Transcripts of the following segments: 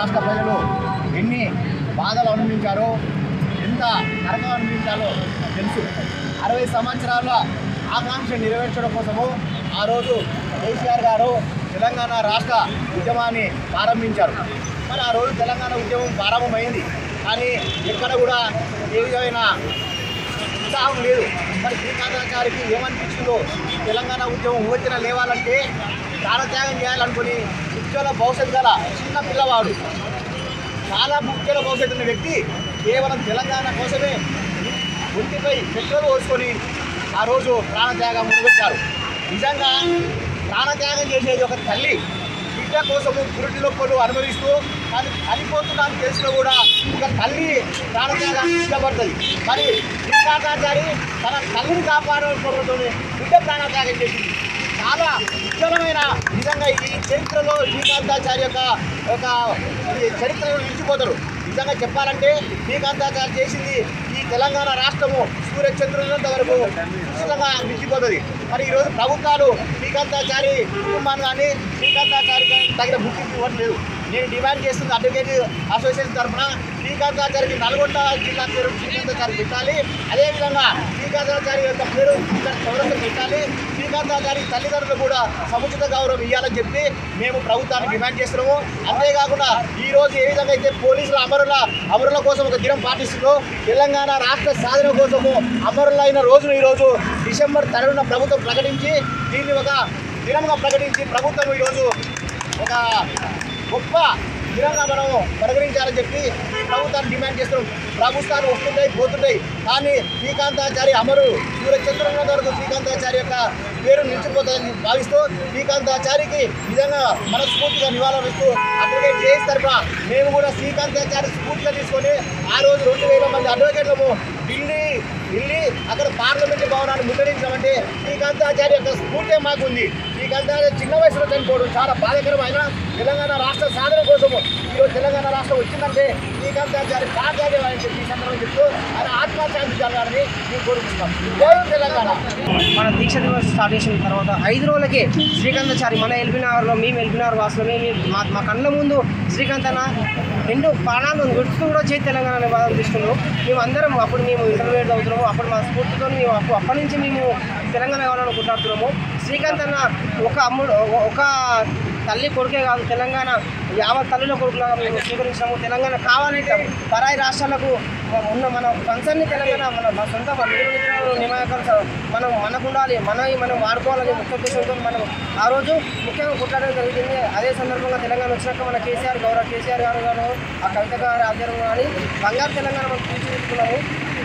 రాష్ట్ర ప్రజలు ఎన్ని బాధలు అనుభవించారో, ఎంత నరకం అనుభవించాలో తెలుసు. 60 సంవత్సరాల ఆకాంక్ష నెరవేర్చడం కోసము ఆ రోజు కేసీఆర్ గారు తెలంగాణ రాష్ట్ర ఉద్యమాన్ని ప్రారంభించారు. మరి ఆ రోజు తెలంగాణ ఉద్యమం ప్రారంభమైంది, కానీ ఎక్కడ కూడా ఏ విధమైన ఉత్సాహం లేదు. మరి శ్రీకాంతాచారికి ఏమనిపించిందో, ఈ తెలంగాణ ఉద్యమం ఊవెత్తిన లేవాలంటే ప్రాణత్యాగం చేయాలనుకుని ఉజ్వల భవిష్యత్తు గల చిన్న పిల్లవాడు, చాలా ఉజ్వల భవిష్యత్తు ఉన్న వ్యక్తి కేవలం తెలంగాణ కోసమే ఒంటిపై పెట్రోల్ పోసుకొని ఆ రోజు ప్రాణత్యాగం మొదలుపెట్టారు. నిజంగా ప్రాణత్యాగం చేసేది ఒక తల్లి బిడ్డ కోసము పురుటి నొప్పులు అనుభవిస్తూ కానీ చనిపోతున్నాను తెలిసినా కూడా ఒక తల్లి ప్రాణత్యాగాన్ని ఇష్టపడుతుంది. మరి శ్రీకాంతాచారి తన తల్లిని కాపాడాలనుకోవడంతో బిడ్డ ప్రాణత్యాగం చేసింది. చాలా ఉజ్వలమైన నిజంగా ఈ చరిత్రలో శ్రీకాంతాచారి ఒక చరిత్రలో నిలిచిపోతారు. నిజంగా చెప్పాలంటే శ్రీకాంతాచారి చేసింది ఈ తెలంగాణ రాష్ట్రము సూర్యచంద్రులంత వరకు నిశ్చితంగా నిలిచిపోతుంది. మరి ఈరోజు ప్రభుత్వాలు శ్రీకాంతాచారి కుటుంబాన్ని కానీ శ్రీకాంతాచారి తగిన గుర్తింపు ఇవ్వట్లేదు. నేను డిమాండ్ చేస్తుంది అడ్వకేట్ అసోసియేషన్ తరఫున శ్రీకాంతాచారికి నల్గొండ జిల్లా పేరు శ్రీకాంతాచారి పెట్టాలి. అదేవిధంగా శ్రీకాంతాచారి యొక్క పేరు చౌరస్తా పెట్టాలి. శ్రీకాంతాచారి తల్లిదండ్రులు కూడా సముచిత గౌరవం ఇవ్వాలని చెప్పి మేము ప్రభుత్వాన్ని డిమాండ్ చేస్తున్నాము. అంతేకాకుండా ఈరోజు ఏ విధంగా అయితే పోలీసులు అమరుల కోసం ఒక దినం పాటిస్తుందో, తెలంగాణ రాష్ట్ర సాధన కోసము అమరులైన రోజును ఈరోజు డిసెంబర్ 3న ప్రభుత్వం ప్రకటించి దీన్ని ఒక దినంగా ప్రకటించి ప్రభుత్వం ఈరోజు ఒక గొప్ప దినంగా మనం పరిగణించాలని చెప్పి ప్రభుత్వాన్ని డిమాండ్ చేస్తున్నాం. ప్రభుత్వాలు వస్తుంటాయి పోతుంటాయి, కానీ శ్రీకాంతాచారి అమరు సూర్యచంద్రుల వరకు శ్రీకాంతాచారి యొక్క పేరు నిలిచిపోతుందని భావిస్తూ శ్రీకాంతాచారికి నిజంగా మనస్ఫూర్తిగా నివాళులర్పిస్తూ అడ్వకేట్ జేఎస్ తరఫున మేము కూడా శ్రీకాంతాచారి స్ఫూర్తిగా తీసుకొని ఆ రోజు 2000 మంది అడ్వకేట్లము ఢిల్లీ అక్కడ పార్లమెంట్ భవనాన్ని ముట్టడించామంటే శ్రీకాంతాచారి యొక్క స్ఫూర్తి మాకుంది. శ్రీకాంతాచారి చిన్న వయసులో చనిపోవడం చాలా బాధాకరమైన తెలంగాణ రాష్ట్ర సాధన కోసము ఈరోజు తెలంగాణ రాష్ట్రం వచ్చిందంటే శ్రీకాంతాచారి ప్రాధాన్యం అని చెప్పి ఈ సందర్భంగా చెప్తూ ఆయన ఆత్మశాంతి జరగాలని మేము కోరుకుంటున్నాం. జై తెలంగాణ. మన దీక్ష దివస్ స్టార్ట్ చేసిన తర్వాత 5 రోజులకే శ్రీకాంతాచారి మన ఎల్బీనగర్లో మేము ఎల్బీనగర్ వాసులమే మా కళ్ళ ముందు శ్రీకాంత్ అన్న 2 ప్రాణాలు విడుతూ కూడా చేతి తెలంగాణ నివాదం తీసుకున్నాం. మేము అందరం అప్పుడు మేము ఇంటర్మీడియట్ అవుతున్నాము. అప్పుడు మా స్ఫూర్తితో మేము అప్పటి నుంచి మేము తెలంగాణ ఇవ్వాలని కొట్లాడుతున్నాము. శ్రీకాంత్ అన్న ఒక తల్లి కొడుకే కాదు, తెలంగాణ యావత్ తల్లిలో కొడుకులాగా మేము స్వీకరించాము. తెలంగాణ కావాలంటే పరాయి రాష్ట్రాలకు ఉన్న మన కన్సర్ని తెలంగాణ మన సొంత నియామకాలు మనకు ఉండాలి, మనం వాడుకోవాలని ముఖ్య ఉద్దేశంతో మనం ఆ రోజు ముఖ్యంగా కొట్లాడడం జరిగింది. అదే సందర్భంగా తెలంగాణ వచ్చినాక మన గౌరవ కేసీఆర్ గారు ఆ కవిత గారి ఆధ్వర్యం కానీ బంగారు తెలంగాణ మనం తీర్చిదిద్దుకున్నాము.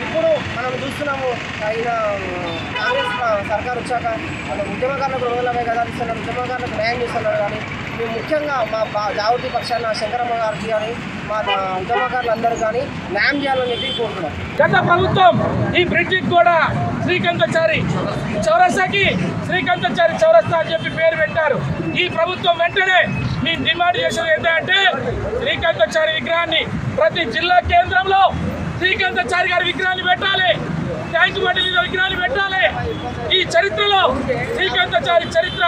ఇప్పుడు మనం చూస్తున్నాము ఆయన కాంగ్రెస్ సర్కార్ వచ్చాక మన ఉద్యమకారులకు 250 గదాలు ఇస్తున్నారు, ఉద్యమకారులకు న్యాయం చేస్తున్నారు. కానీ మేము ముఖ్యంగా మా జాగృతి పక్షాన శంకరమ్మ గారికి కానీ మా ఉద్యమకారులందరూ కానీ న్యాయం చేయాలని చెప్పి కోరుతున్నాం. గత ప్రభుత్వం ఈ బ్రిడ్జికి కూడా శ్రీకాంతాచారి చౌరస్తాకి శ్రీకాంతాచారి చౌరస్తా అని చెప్పి పేరు పెట్టారు. ఈ ప్రభుత్వం వెంటనే మేము డిమాండ్ చేసేది ఏంటంటే శ్రీకాంతాచారి విగ్రహాన్ని ప్రతి జిల్లా కేంద్రంలో శ్రీకాంతాచారి గారి విగ్రహాన్ని పెట్టాలి, ట్యాంక్ బండి మీద విగ్రహాన్ని పెట్టాలి. ఈ చరిత్రలో శ్రీకాంతాచారి చరిత్ర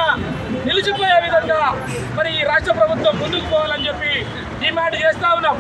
నిలిచిపోయే విధంగా మరి ఈ రాష్ట్ర ప్రభుత్వం ముందుకు పోవాలని చెప్పి డిమాండ్ చేస్తా ఉన్నాం.